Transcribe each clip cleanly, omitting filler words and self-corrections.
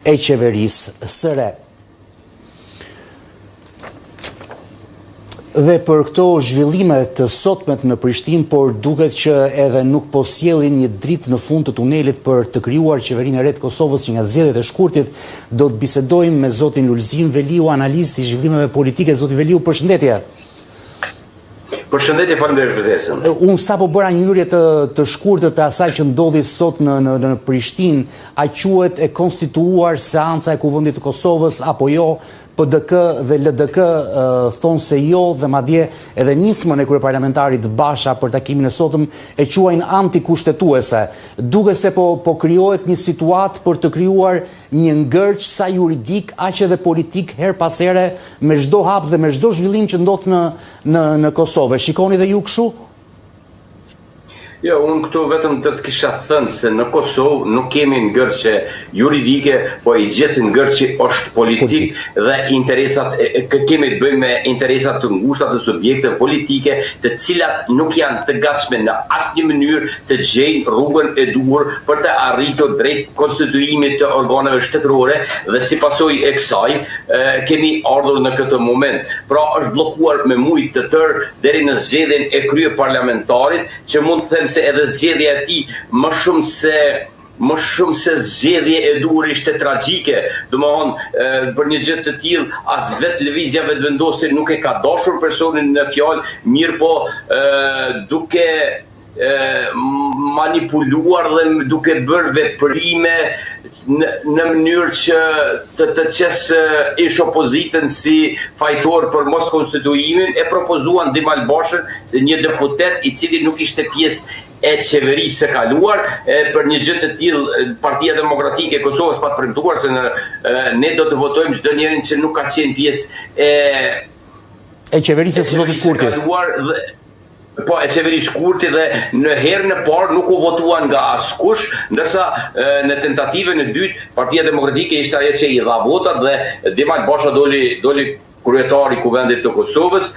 e qeverisë së re. Dhe për këto zhvillime të sotmet në Prishtinë, por duket që edhe nuk po sjellin një dritë në fund të tunelit për të krijuar qeverinë e re të Kosovës, që nga zgjedhjet e shkurtit do të bisedojmë me zotin Lulzim Veliu, analist i zhvillimeve politike. Zoti Veliu, përshëndetje. Përshëndetje, faleminderit për ftesën. Unë sapo bëra një hyrje të shkurtër të asaj që ndodhi sot në Prishtinë, a quhet e konstituuar seanca e Kuvendit të Kosovës apo jo? PDK dhe LDK thonë se jo, dhe madje edhe nismën e kryeparlamentarit Basha për takimin e sotëm e quajnë antikushtetuese. Duket se po krijohet një situatë për të krijuar një ngërç sa juridik, aq edhe politik her pas here me çdo hap dhe me çdo zhvillim që ndodh në Kosovë. Shikoni dhe ju kështu? Jo, unë këtu vetëm të kisha thënë se në Kosovë nuk kemi ngërçe juridike, po i gjithë ngërçi është politik dhe interesat, kemi të bëjmë me interesat të ngushta të subjekte politike, të cilat nuk janë të gatshme në asnjë mënyrë të gjejnë rrugën e duhur për të arritur drejt konstituimit të organeve shtetërore, dhe si pasojë e kësaj kemi ardhur në këtë moment. Pra është bllokuar me mujë të tërë deri në zgjedhjen e kryeparlamentarit, që mund të them se edhe zgjedhja e tij më shumë se zgjedhje e duhur ishte tragjike. Domthonë, për një gjë të tillë as vetë lëvizja vetëvendosje nuk e ka dashur personin në fjalë, mirë po duke manipuluar dhe duke bërë veprime në mënyrë që të qesë ish opozitën si fajtor për mos konstituimin, e propozuan Dimal Bashën, një deputet i cili nuk ishte pjesë e qeverisë së kaluar, për një gjë të tillë Partia Demokratike e Kosovës pa të premtuar se ne do të votojmë çdo njerin që nuk ka qenë pjesë e qeverisë së zotit Kurti. Po, e qeverisë Kurti, dhe në herën e parë nuk u votuan nga askush, ndërsa në tentativën e dytë Partia Demokratike ishte ajo që i dha votat dhe Dimal Basha doli kryetari i Kuvendit të Kosovës.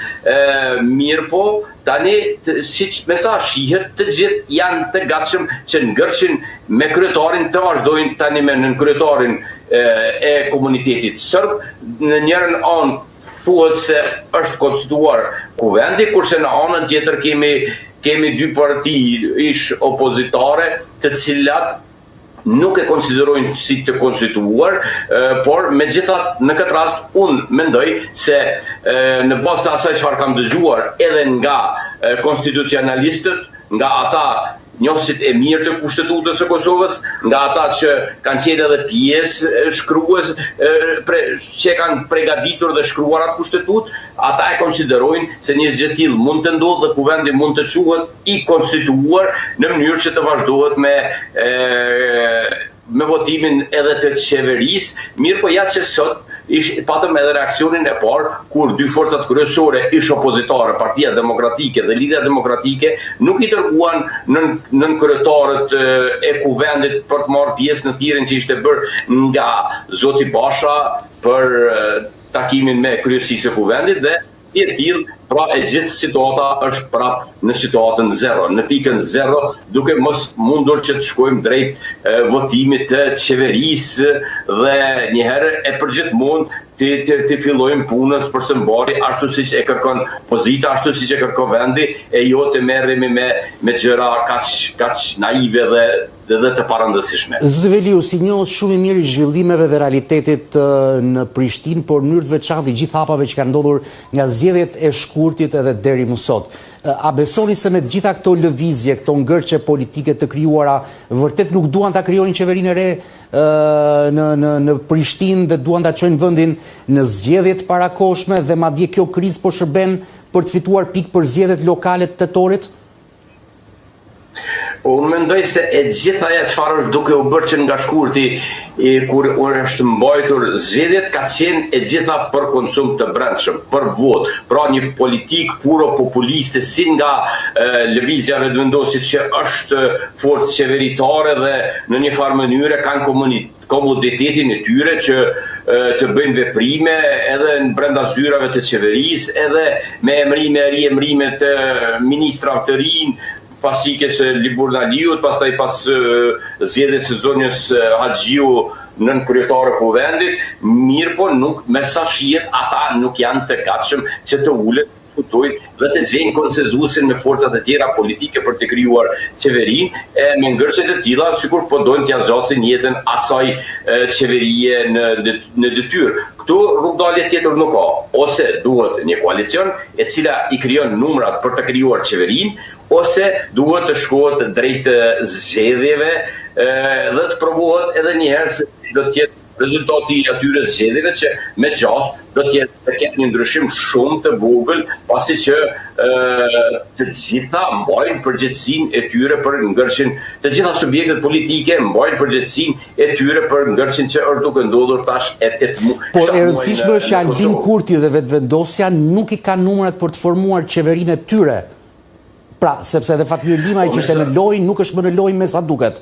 Mirë po, tani siç me sa shihet, të gjithë janë të gatshëm që ngërçin me kryetarin të vazhdojnë tani me nën kryetarin e komunitetit serb. Në njërin anë thuhet se është konstituuar kuvendi, kurse në anën tjetër kemi dy parti ish opozitare, të cilat nuk e konsiderojnë si të konstituuar, por megjithatë në këtë rast unë mendoj se në bazë të asaj çfarë kam dëgjuar edhe nga konstitucionalistët, nga ata njohësit e mirë të kushtetutës së Kosovës, nga ata që kanë qenë edhe pjesë shkrues, që kanë përgatitur dhe shkruar atë kushtetutë, ata e konsiderojnë se një gjë tillë mund të ndodhë dhe kuvendi mund të quhet i konstituuar në mënyrë që të vazhdohet me votimin edhe të qeverisë. Mirë po ja që sot patëm edhe reaksionin e parë kur dy forcat kryesore ish opozitare, Partia Demokratike dhe Lidhja Demokratike, nuk i dërguan nën kryetarët e kuvendit për të marrë pjesë në thirrjen që ishte bërë nga zoti Basha për takimin me kryesisë e kuvendit, dhe si e tillë, pra e gjithë situata është prapë në situatën zero, në pikën zero, duke mos mundur që të shkojmë drejt votimit të qeverisë dhe njëherë e përgjithmonë të fillojmë punën për së mbari, ashtu siç e kërkon pozita, ashtu siç e kërkon vendi, e jo të merremi me gjëra kaq naive dhe të parandësishme. Zoti Veliu, si njohës shumë i mirë i zhvillimeve dhe realitetit në Prishtinë, por në mënyrë të veçantë i gjithë hapave që kanë ndodhur nga zgjedhjet e shkurtit edhe deri më sot. A besoni se me të gjitha këto lëvizje, këto ngërçe politike të krijuara, vërtet nuk duan ta krijojnë qeverinë e re në Prishtinë dhe duan ta çojnë vendin në zgjedhjet parakohshme, dhe madje kjo krizë po shërben për të fituar pikë për zgjedhjet lokale të tetorit? Unë mendoj se e gjitha ajo çfarë është duke u bërë që nga shkurti kur është mbajtur zgjedhjet, ka qenë e gjitha për konsum të brendshëm, për votë. Pra një politikë puro populiste, si nga lëvizja vetëvendosit që është forcë qeveritare dhe në një farë mënyrë kanë komoditetin e tyre që të bëjnë veprime edhe në brenda zyrave të qeverisë, edhe me emrime të ministrave të rinj, pasikjes Liburnaliut, pastaj pas zgjedhjes së zonjës Haxhiu nën kryetare kuvendit, mirë po nuk me sa shihet ata nuk janë të gatshëm që të ulet dhe të gjejnë konsenzusin me forcat e tjera politike për të krijuar qeverinë me ngërçe të tilla, sikur po dojnë t'ia zgjasin jetën asaj qeverie në detyrë. Këtu rrugdalje tjetër nuk ka, ose duhet një koalicion e cila i krijon numrat për të krijuar qeverinë, ose duhet të shkohet drejt zgjedhjeve dhe të provohet edhe një herë se do të jetë rezultati i atyre zgjedhjeve që me gjatë do të ketë një ndryshim shumë të vogël, pasi që të gjitha mbajnë përgjegjësinë e tyre për ngërçin, të gjitha subjektet politike mbajnë përgjegjësinë e tyre për ngërçin që është duke ndodhur tash e 8 muaj. Por e rëndësishme është që Albin Kurti dhe vetëvendosja nuk i kanë numrat për të formuar qeverinë e tyre. Pra, sepse edhe Fatmir Limaj që ishte në lojë nuk është më në lojë me sa duket.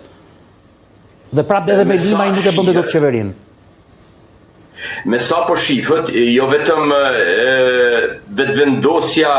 Dhe prapë edhe me Limaj nuk e bënte dot qeverinë. Me sa po shifët, jo vetëm vetëvendosja,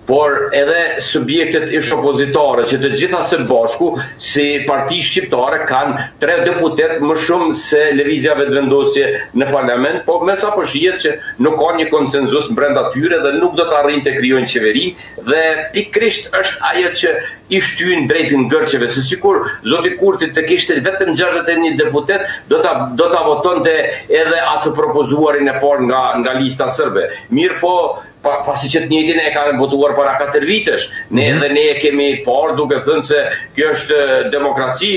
por edhe subjektet ish opozitare, që të gjitha së bashku, si parti shqiptare, kanë 3 deputet më shumë se lëvizja vetëvendosje në parlament, po me sa po shihet që nuk ka një konsenzus brenda tyre dhe nuk do të arrijnë të krijojnë qeveri, dhe pikrisht është ajo që i shtyn drejt ngërçeve, se sikur zoti Kurti të kishte vetëm 61 deputet, do ta votonte edhe atë propozuarin e parë nga lista serbe. Mirë po, pasi që të njëjtin e kanë votuar para 4 vitesh. Ne e kemi parë duke thënë se kjo është demokraci,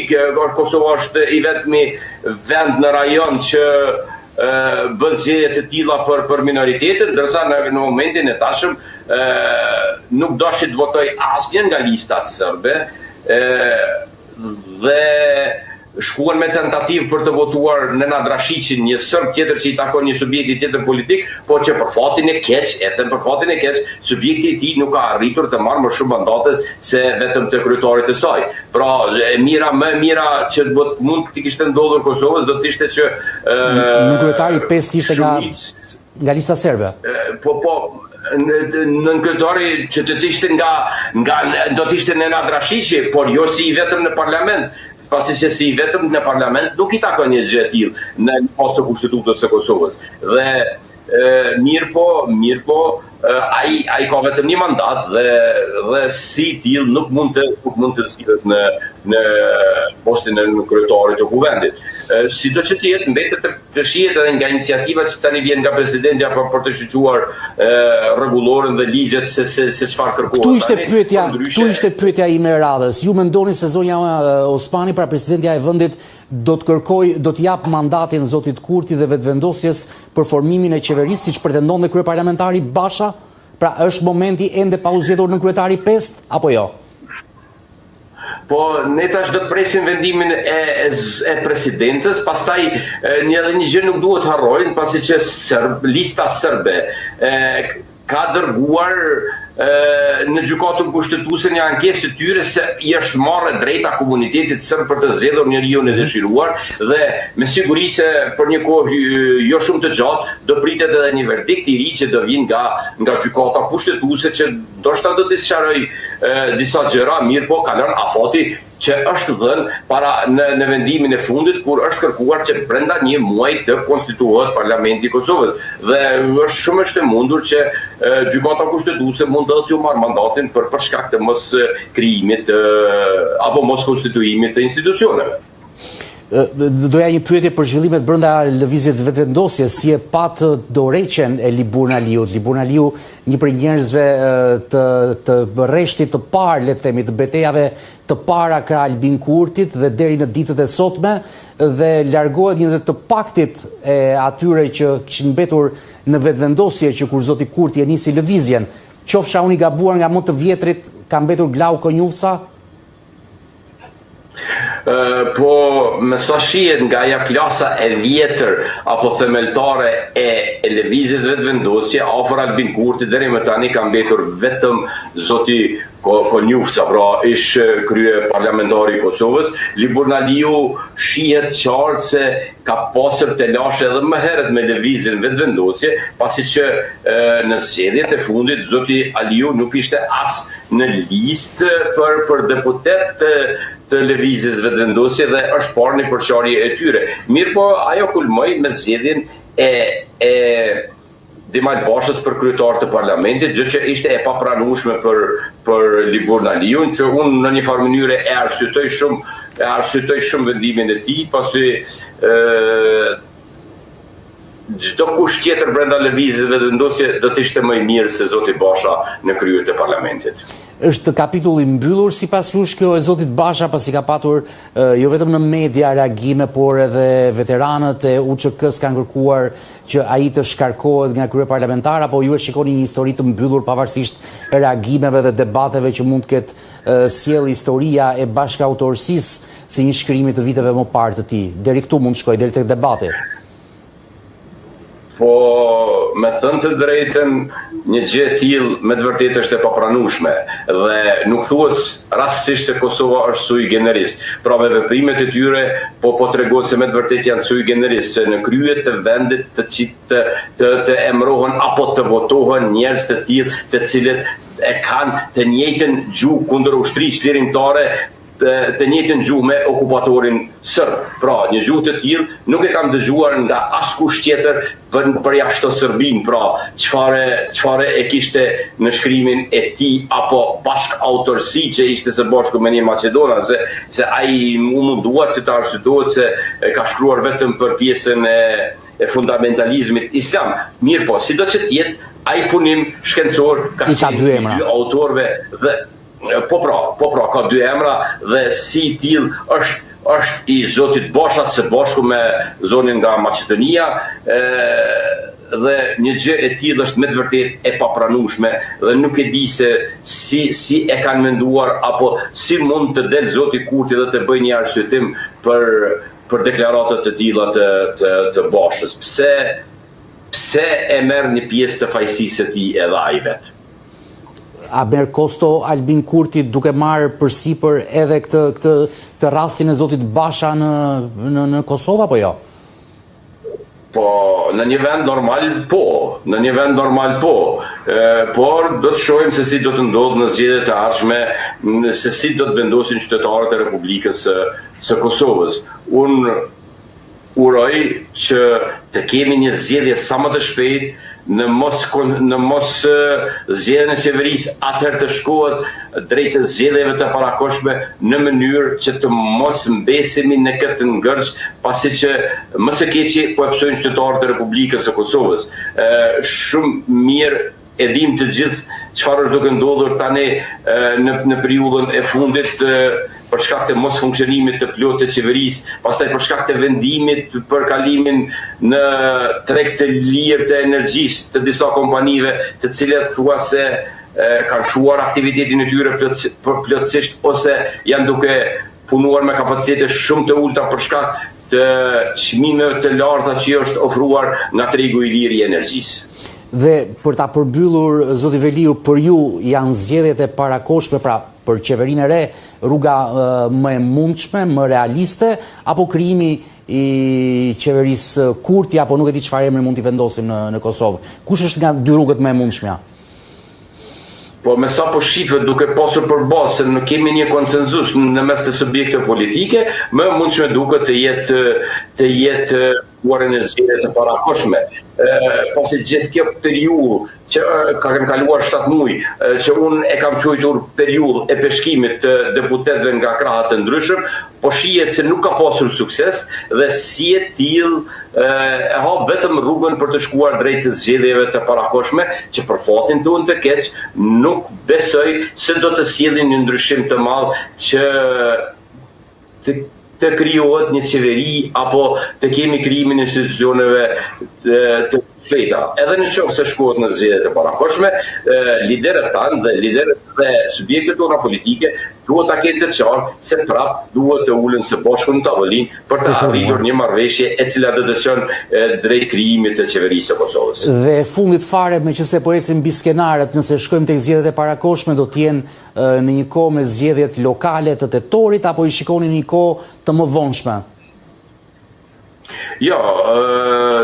Kosova është i vetmi vend në rajon që bën zgjedhje të tilla për minoritetin, ndërsa në momentin e tashëm nuk doshi të votoj asnjë nga lista serbe dhe shkuan me tentativë për të votuar Nenad Rashiqin, një serb tjetër që i takon një subjekti tjetër politik, po që për fatin e keq, subjekti i tij nuk ka arritur të marrë më shumë mandate se vetëm të kryetarit të saj. Pra, më mira që mund të kishte ndodhur Kosovës do të ishte që në kryetari 5 ishte nga lista serbe. Po në kryetari që do të ishte Nenad Rashiqi, por jo si i vetëm në parlament. Pasi që si vetëm në parlament nuk i takon një gjë e tillë në post të kushtetutës së Kosovës. Dhe mirë po, ai ka vetëm një mandat dhe si tillë nuk mund të sillet në postin e kryetarit të kuvendit. Sido që të jetë, mbetet të shihet edhe nga iniciativa që tani vjen nga presidenti apo për të shqyrtuar rregulloren dhe ligjet se çfarë kërkohet. Ktu ishte pyetja ime e radhës. Ju mendoni se zonja Osmani, pra presidentja e vendit, do të jap mandatin zotit Kurti dhe vetëvendosjes për formimin e qeverisë, siç pretendon dhe kryeparlamentari Basha? Pra është momenti ende pa u zgjedhur në kryetari 5 apo jo? Po, ne tash do të presim vendimin e presidentës, pastaj një gjë nuk duhet harrojnë, pasi që lista serbe ka dërguar në gjykatën kushtetuese një ankesë të tyre se i është marrë drejta komunitetit serb për të zgjedhur njeriu e dëshiruar, dhe me siguri se për një kohë jo shumë të gjatë do pritet edhe një verdikt i ri që do vinë nga gjykata kushtetuese, që ndoshta do të sqaroj disa gjëra, mirë po kalon afati që është dhënë para në vendimin e fundit, kur është kërkuar që brenda një muaji të konstituohet Parlamenti i Kosovës. Dhe është shumë e mundur që gjykata kushtetuese mund të marrë mandatin për shkak të mos krijimit apo mos konstituimit të institucioneve. Doja një pyetje për zhvillimet brenda lëvizjes vetëvendosjes, si e pat dorëheqjen e Liburnaliut. Liburnaliu, një prej njerëzve të rreshtit të parë, le të themi, të betejave të para krah Albin Kurtit dhe deri në ditët e sotme, dhe largohet një të paktit e atyre që kishin mbetur në vetëvendosje që kur zoti Kurti e nisi lëvizjen. Qofsha unë i gabuar, nga më të vjetrit ka mbetur Glauko Njufca? Po me sa shihet nga ajo klasa e vjetër apo themeltare e lëvizjes vetëvendosje, afër Albin Kurti deri më tani ka mbetur vetëm zoti Njufca, pra ish krye parlamentari i Kosovës. Liburnaliu shihet qartë se ka pasur të lashë edhe më herët me lëvizjen vetëvendosje, pasi që në zgjedhjet e fundit zoti Aliu nuk ishte as në listë për deputet të lëvizjes vetëvendosje dhe është parë një përqarje e tyre. Mirë po, ajo kulmoi me zgjedhjen e Dimajt Bashës për kryetar të parlamentit, gjë që ishte e papranueshme për Libor Naliun, që unë në një farë mënyrë e arsyetoj shumë vendimin e tij, pasi çdo kush tjetër brenda lëvizjes vetëvendosje do të ishte më i mirë se zoti Basha në krye të parlamentit. Është kapitulli mbyllur sipas jush kjo e zotit Basha, pasi ka patur jo vetëm në media reagime, por edhe veteranët e UÇK-s kanë kërkuar që ai të shkarkohet nga krye parlamentar, apo ju e shikoni një histori të mbyllur pavarësisht reagimeve dhe debateve që mund të ketë sjell historia e bashkëautorësisë si një shkrimi të viteve më parë të tij. Deri këtu mund të shkojë, deri tek debati. Po, me thënë të drejtën, një gjë e tillë me të vërtetë është e papranueshme dhe nuk thuhet rastësisht se Kosova është sui generis. Pra me veprimet e tyre po tregon se me të vërtetë janë sui generis, se në krye të vendit të emërohen apo të votohen njerëz të tillë të cilët e kanë të njëjtën gjuhë kundër ushtrisë lirimtare, të njëjtën gjuhë me okupatorin serb. Pra, një gjuhë të tillë nuk e kam dëgjuar nga askush tjetër përjashto Serbinë. Pra, çfarë e kishte në shkrimin e tij apo bashkëautorësi që ishte së bashku me një Macedona, se ai u mundua që të arsyetohet se ka shkruar vetëm për pjesën e fundamentalizmit islam. Mirë po, sido që të jetë, ai punim shkencor ka dy autorëve dhe Po pra, ka dy emra dhe si tillë është i zotit Basha së bashku me zonin nga Maqedonia, dhe një gjë e tillë është me të vërtetë e papranueshme dhe nuk e di se si e kanë menduar apo si mund të del zoti Kurti dhe të bëjë një arsyetim për deklaratat të tilla të Bashës. Pse e merr një pjesë të fajsisë së tij edhe ai vetë? A merr kosto Albin Kurti duke marrë përsipër edhe këtë rastin e zotit Basha në Kosovë apo jo? Po, në një vend normal po. Por do të shohim se si do të ndodhë në zgjedhjet e ardhshme, se si do të vendosin qytetarët e Republikës së Kosovës. Unë uroj që të kemi një zgjedhje sa më të shpejtë, në mos zgjedhjen e qeverisë atëherë të shkohet drejt zgjedhjeve të parakoshme në mënyrë që të mos mbesemi në këtë ngërç, pasi që më së keqi po e psojnë qytetarët e Republikës së Kosovës. Shumë mirë e dim të gjithë çfarë është duke ndodhur tani në periudhën e fundit për shkak të mos funksionimit të plotë të qeverisë, pastaj për shkak të vendimit për kalimin në treg të lirë të energjisë të disa kompanive, të cilat thuase kanë shuar aktivitetin e tyre plotësisht ose janë duke punuar me kapacitete shumë të ulta për shkak të çmimeve të larta që është ofruar nga tregu i lirë i energjisë. Dhe për ta përmbyllur, zoti Veliu, për ju janë zgjedhjet e parakoshme, pra për qeverinë e re, rruga më e mundshme, më realiste, apo krijimi i qeverisë Kurti, apo nuk e di çfarë emri mund t'i vendosim në Kosovë? Kush është nga dy rrugët më e mundshmja? Po me sa po shifet duke pasur për bazë se nuk kemi një konsenzus në mes të subjekte politike, më e mundshme duket të jetë uarën e zgjedhjeve të parakoshme. Pasi gjithë kjo periudhë që ka kaluar 7 muaj, që unë e kam quajtur periudhë e peshkimit të deputetëve nga krahat të ndryshëm, po shihet se nuk ka pasur sukses dhe si e tillë e hap vetëm rrugën për të shkuar drejt zgjedhjeve të parakoshme, që për fatin tonë të keq nuk besoj se do të sjellin një ndryshim të madh që të krijohet një qeveri apo të kemi krijimin e institucioneve të shpejta. Edhe në qoftë se shkohet në zgjedhjet e parakoshme, liderët tanë dhe liderët dhe subjektet tona politike duhet ta kenë të qartë se prap duhet të ulen së bashku në tavolinë për të arritur një marrëveshje e cila do të çon drejt krijimit të qeverisë së Kosovës. Dhe fundit fare, meqense po ecim mbi skenaret, nëse shkojmë tek zgjedhjet e parakoshme, do të jenë në një kohë me zgjedhjet lokale të tetorit apo i shikoni në një kohë të më vonshme? Jo,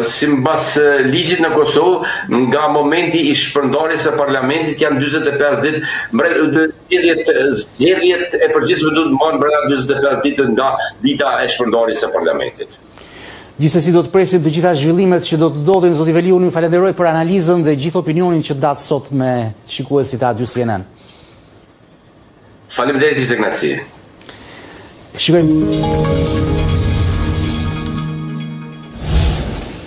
simbas ligjit në Kosovë, nga momenti i shpërndarjes së parlamentit janë 45 ditë, zgjedhjet e përgjithshme duhet të marrin brenda 45 ditë nga dita e shpërndarjes së parlamentit. Gjithsesi do të presim të gjitha zhvillimet që do të ndodhin. Zoti Veli, unë ju falenderoj për analizën dhe gjithë opinionin që datë sot me shikuesit e A2 CNN. Faleminderit, ishte kënaqësi. Shikojmë